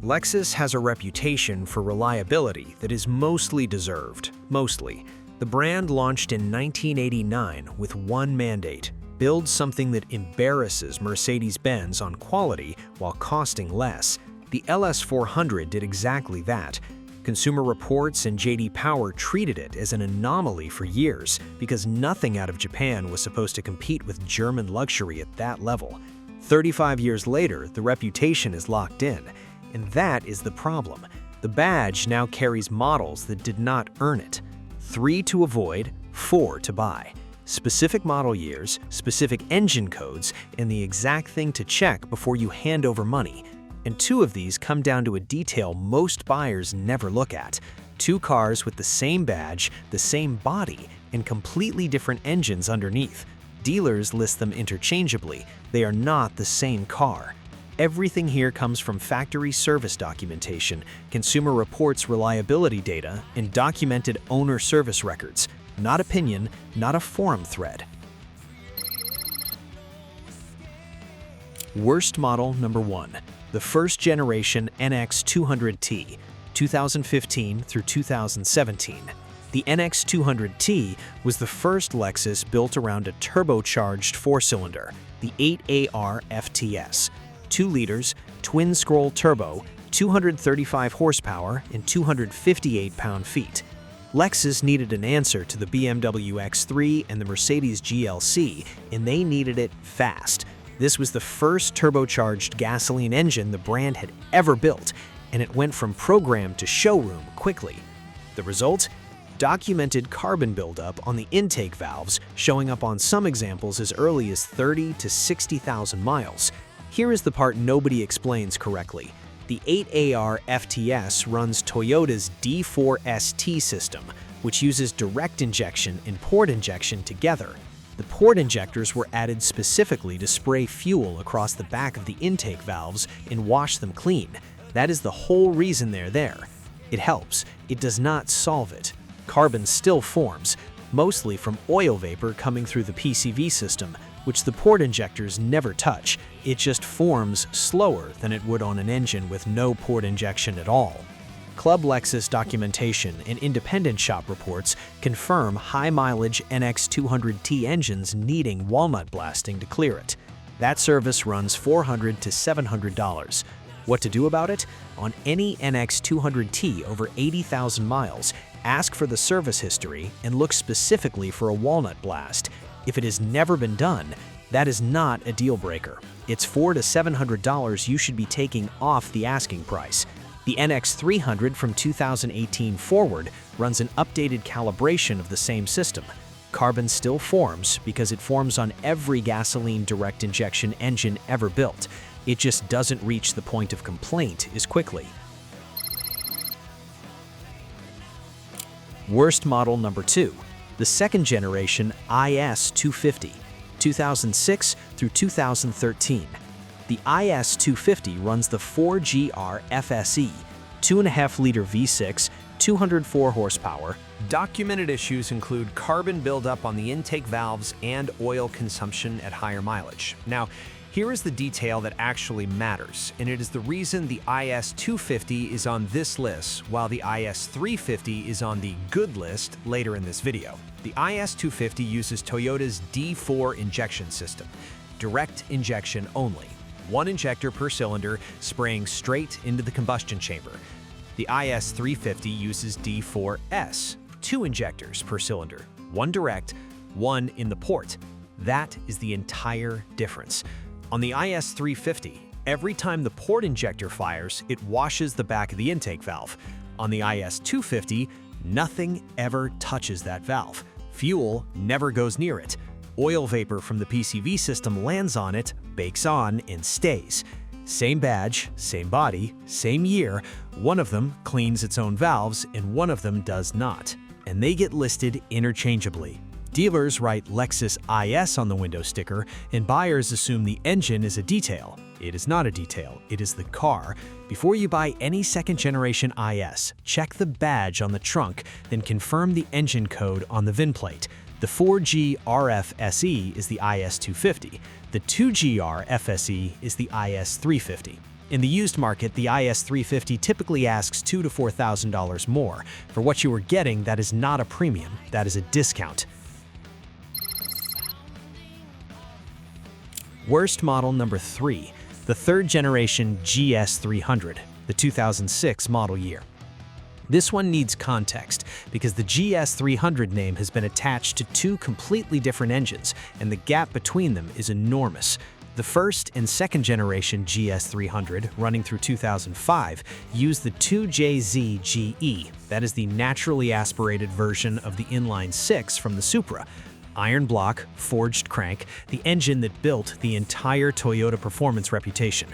Lexus has a reputation for reliability that is mostly deserved. Mostly. The brand launched in 1989 with one mandate: build something that embarrasses Mercedes-Benz on quality while costing less. The LS400 did exactly that. Consumer Reports and J.D. Power treated it as an anomaly for years because nothing out of Japan was supposed to compete with German luxury at that level. 35 years later, the reputation is locked in. And that is the problem. The badge now carries models that did not earn it. 3 to avoid, 4 to buy. Specific model years, specific engine codes, and the exact thing to check before you hand over money. And 2 of these come down to a detail most buyers never look at. 2 cars with the same badge, the same body, and completely different engines underneath. Dealers list them interchangeably. They are not the same car. Everything here comes from factory service documentation, Consumer Reports reliability data, and documented owner service records. Not opinion, not a forum thread. Worst model number 1. The first generation NX200T, 2015 through 2017. The NX200T was the first Lexus built around a turbocharged 4-cylinder, the 8AR FTS. 2 liters, twin-scroll turbo, 235 horsepower, and 258 pound-feet. Lexus needed an answer to the BMW X3 and the Mercedes GLC, and they needed it fast. This was the first turbocharged gasoline engine the brand had ever built, and it went from program to showroom quickly. The result? Documented carbon buildup on the intake valves, showing up on some examples as early as 30 to 60,000 miles. Here is the part nobody explains correctly. The 8AR FTS runs Toyota's D4ST system, which uses direct injection and port injection together. The port injectors were added specifically to spray fuel across the back of the intake valves and wash them clean. That is the whole reason they're there. It helps. It does not solve it. Carbon still forms, mostly from oil vapor coming through the PCV system, which the port injectors never touch. It just forms slower than it would on an engine with no port injection at all. Club Lexus documentation and independent shop reports confirm high-mileage NX200T engines needing walnut blasting to clear it. That service runs $400 to $700. What to do about it? On any NX200T over 80,000 miles, ask for the service history and look specifically for a walnut blast. If it has never been done, that is not a deal breaker. It's $400 to $700 you should be taking off the asking price. The NX300 from 2018 forward runs an updated calibration of the same system. Carbon still forms because it forms on every gasoline direct injection engine ever built. It just doesn't reach the point of complaint as quickly. Worst model number 2. The second generation IS250, 2006 through 2013. The IS250 runs the 4GR FSE, 2.5-liter V6, 204 horsepower. Documented issues include carbon buildup on the intake valves and oil consumption at higher mileage. Now, here is the detail that actually matters, and it is the reason the IS250 is on this list, while the IS350 is on the good list later in this video. The IS250 uses Toyota's D4 injection system, direct injection only. 1 injector per cylinder spraying straight into the combustion chamber. The IS350 uses D4S, 2 injectors per cylinder, 1 direct, 1 in the port. That is the entire difference. On the IS350, every time the port injector fires, it washes the back of the intake valve. On the IS250, nothing ever touches that valve. Fuel never goes near it. Oil vapor from the PCV system lands on it, bakes on, and stays. Same badge, same body, same year. One of them cleans its own valves and one of them does not. And they get listed interchangeably. Dealers write Lexus IS on the window sticker, and buyers assume the engine is a detail. It is not a detail, it is the car. Before you buy any second-generation IS, check the badge on the trunk, then confirm the engine code on the VIN plate. The 4G RFSE is the IS250. The 2GR FSE is the IS350. In the used market, the IS350 typically asks $2,000 to $4,000 more. For what you are getting, that is not a premium, that is a discount. Worst model number 3, the third generation GS300, the 2006 model year. This one needs context because the GS300 name has been attached to two completely different engines, and the gap between them is enormous. The first and second generation GS300, running through 2005, used the 2JZ-GE, that is the naturally aspirated version of the inline-six from the Supra. Iron block, forged crank, the engine that built the entire Toyota performance reputation.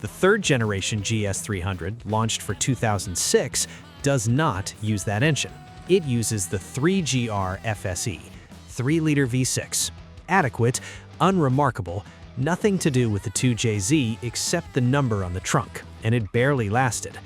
The third generation GS300, launched for 2006, does not use that engine. It uses the 3GR FSE, 3-liter V6. Adequate, unremarkable, nothing to do with the 2JZ except the number on the trunk, and it barely lasted.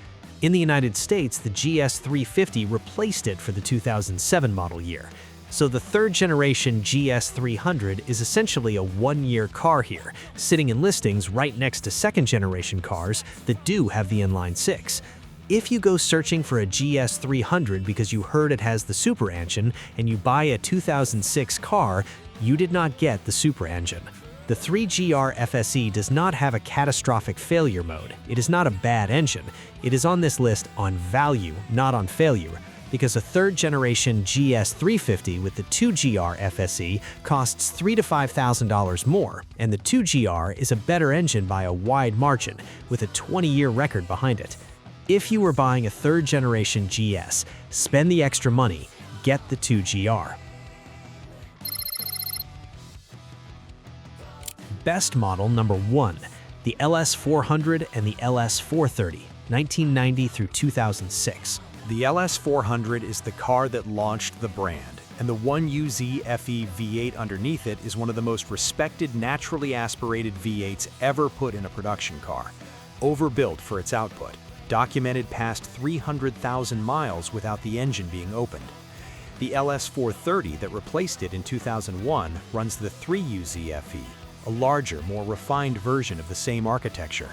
In the United States, the GS350 replaced it for the 2007 model year. So the third generation GS300 is essentially a one-year car here, sitting in listings right next to second generation cars that do have the inline-six. If you go searching for a GS300 because you heard it has the Super engine and you buy a 2006 car, you did not get the Super engine. The 3GR FSE does not have a catastrophic failure mode. It is not a bad engine. It is on this list on value, not on failure, because a third-generation GS350 with the 2GR FSE costs $3,000 to $5,000 more, and the 2GR is a better engine by a wide margin, with a 20-year record behind it. If you were buying a third-generation GS, spend the extra money, get the 2GR. Best model number 1, the LS400 and the LS430, 1990 through 2006. The LS400 is the car that launched the brand, and the 1UZ FE V8 underneath it is one of the most respected naturally aspirated V8s ever put in a production car. Overbuilt for its output, documented past 300,000 miles without the engine being opened. The LS430 that replaced it in 2001 runs the 3UZ FE, a larger, more refined version of the same architecture.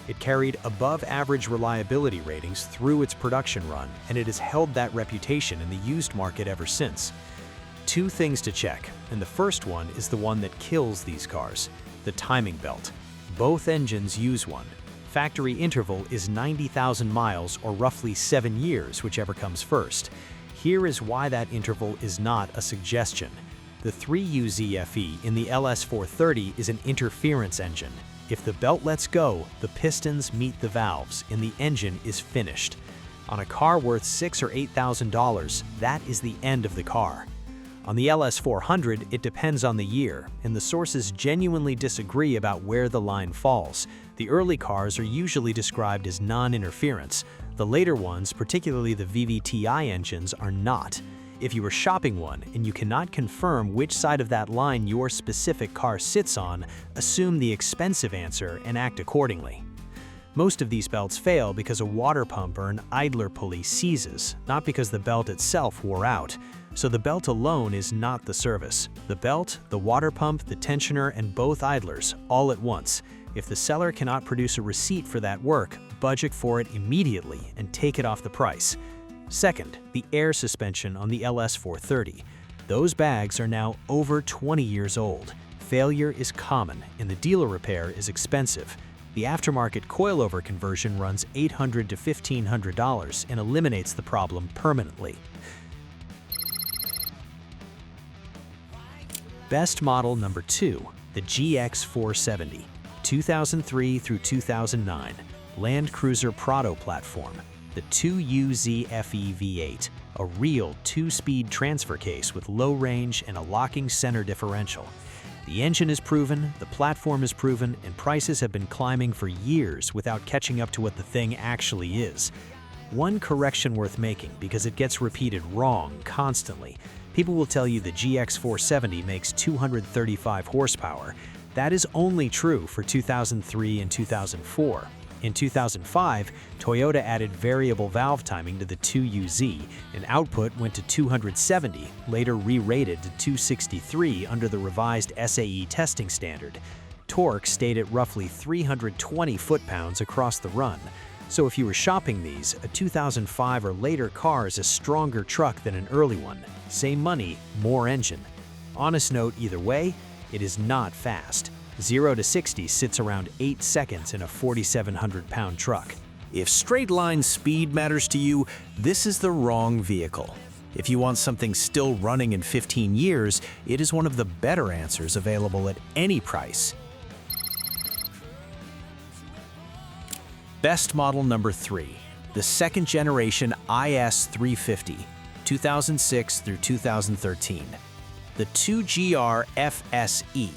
It carried above-average reliability ratings through its production run, and it has held that reputation in the used market ever since. Two things to check, and the first one is the one that kills these cars, the timing belt. Both engines use one. Factory interval is 90,000 miles or roughly 7 years, whichever comes first. Here is why that interval is not a suggestion. The 3UZ FE in the LS430 is an interference engine. If the belt lets go, the pistons meet the valves and the engine is finished. On a car worth $6,000 or $8,000, that is the end of the car. On the LS400, it depends on the year, and the sources genuinely disagree about where the line falls. The early cars are usually described as non-interference. The later ones, particularly the VVTi engines, are not. If you are shopping one and you cannot confirm which side of that line your specific car sits on, assume the expensive answer and act accordingly. Most of these belts fail because a water pump or an idler pulley seizes, not because the belt itself wore out. So the belt alone is not the service. The belt, the water pump, the tensioner, and both idlers, all at once. If the seller cannot produce a receipt for that work, budget for it immediately and take it off the price. Second, the air suspension on the LS430. Those bags are now over 20 years old. Failure is common, and the dealer repair is expensive. The aftermarket coilover conversion runs $800 to $1,500 and eliminates the problem permanently. Best model number 2, the GX470, 2003 through 2009, Land Cruiser Prado platform. The 2UZ FE V8, a real 2-speed transfer case with low range and a locking center differential. The engine is proven, the platform is proven, and prices have been climbing for years without catching up to what the thing actually is. One correction worth making because it gets repeated wrong constantly. People will tell you the GX470 makes 235 horsepower. That is only true for 2003 and 2004. In 2005, Toyota added variable valve timing to the 2UZ, and output went to 270, later re-rated to 263 under the revised SAE testing standard. torque stayed at roughly 320 foot-pounds across the run. So if you were shopping these, a 2005 or later car is a stronger truck than an early one. Same money, more engine. Honest note either way, it is not fast. 0 to 60 sits around 8 seconds in a 4,700-pound truck. If straight-line speed matters to you, this is the wrong vehicle. If you want something still running in 15 years, it is one of the better answers available at any price. Best model number 3, the second generation IS350, 2006 through 2013. The 2GR FSE,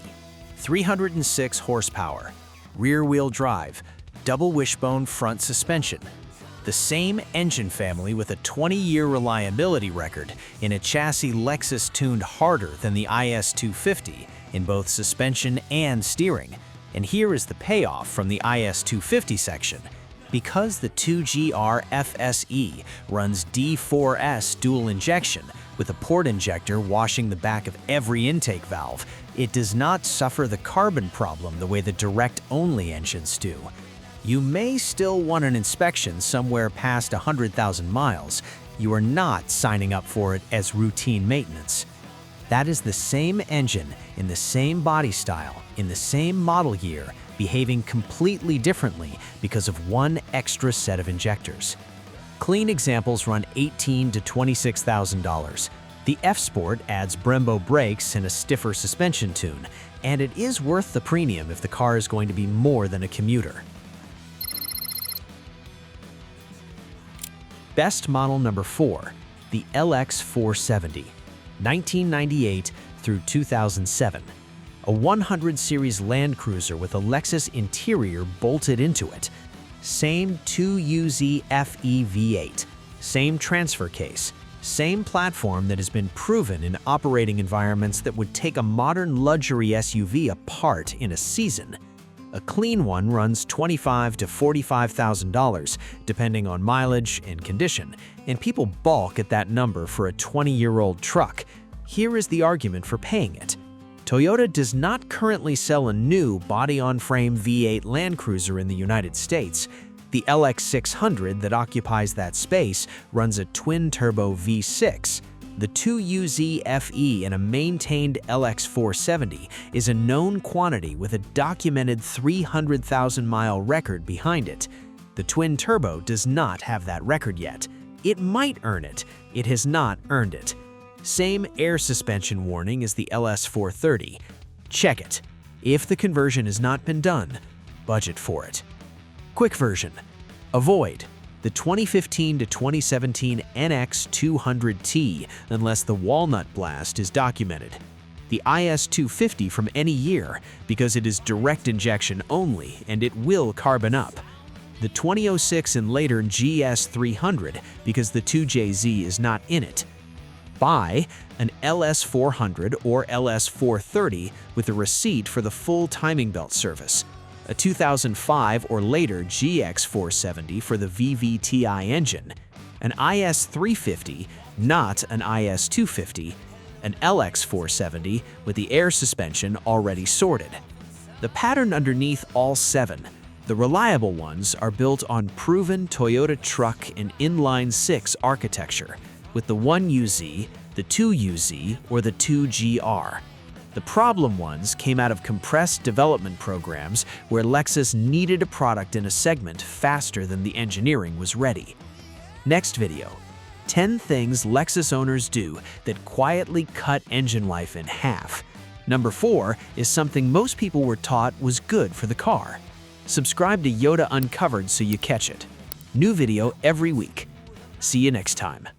306 horsepower, rear-wheel drive, double wishbone front suspension. The same engine family with a 20-year reliability record in a chassis Lexus tuned harder than the IS250 in both suspension and steering. And here is the payoff from the IS250 section. Because the 2GR FSE runs D4S dual injection with a port injector washing the back of every intake valve, it does not suffer the carbon problem the way the direct-only engines do. You may still want an inspection somewhere past 100,000 miles. You are not signing up for it as routine maintenance. That is the same engine, in the same body style, in the same model year, behaving completely differently because of one extra set of injectors. Clean examples run $18,000 to $26,000. The F-Sport adds Brembo brakes and a stiffer suspension tune, and it is worth the premium if the car is going to be more than a commuter. Best model number 4, the LX470, 1998 through 2007. A 100 series Land Cruiser with a Lexus interior bolted into it. Same 2UZ FE V8, same transfer case, same platform that has been proven in operating environments that would take a modern luxury SUV apart in a season. A clean one runs $25,000 to $45,000, depending on mileage and condition, and people balk at that number for a 20-year-old truck. Here is the argument for paying it. Toyota does not currently sell a new body-on-frame V8 Land Cruiser in the United States. The LX600 that occupies that space runs a twin-turbo V6. The 2UZ FE in a maintained LX470 is a known quantity with a documented 300,000-mile record behind it. The twin-turbo does not have that record yet. It might earn it. It has not earned it. Same air suspension warning as the LS430. Check it. If the conversion has not been done, budget for it. Quick version. Avoid the 2015 to 2017 NX200T unless the walnut blast is documented. The IS250 from any year because it is direct injection only and it will carbon up. The 2006 and later GS300 because the 2JZ is not in it. Buy an LS400 or LS430 with a receipt for the full timing belt service. A 2005 or later GX470 for the VVTi engine, an IS350, not an IS250, an LX470 with the air suspension already sorted. The pattern underneath all 7, the reliable ones, are built on proven Toyota truck and inline-6 architecture, with the 1UZ, the 2UZ, or the 2GR. The problem ones came out of compressed development programs where Lexus needed a product in a segment faster than the engineering was ready. Next video, 10 things Lexus owners do that quietly cut engine life in half. Number 4 is something most people were taught was good for the car. Subscribe to Yota Uncovered so you catch it. New video every week. See you next time.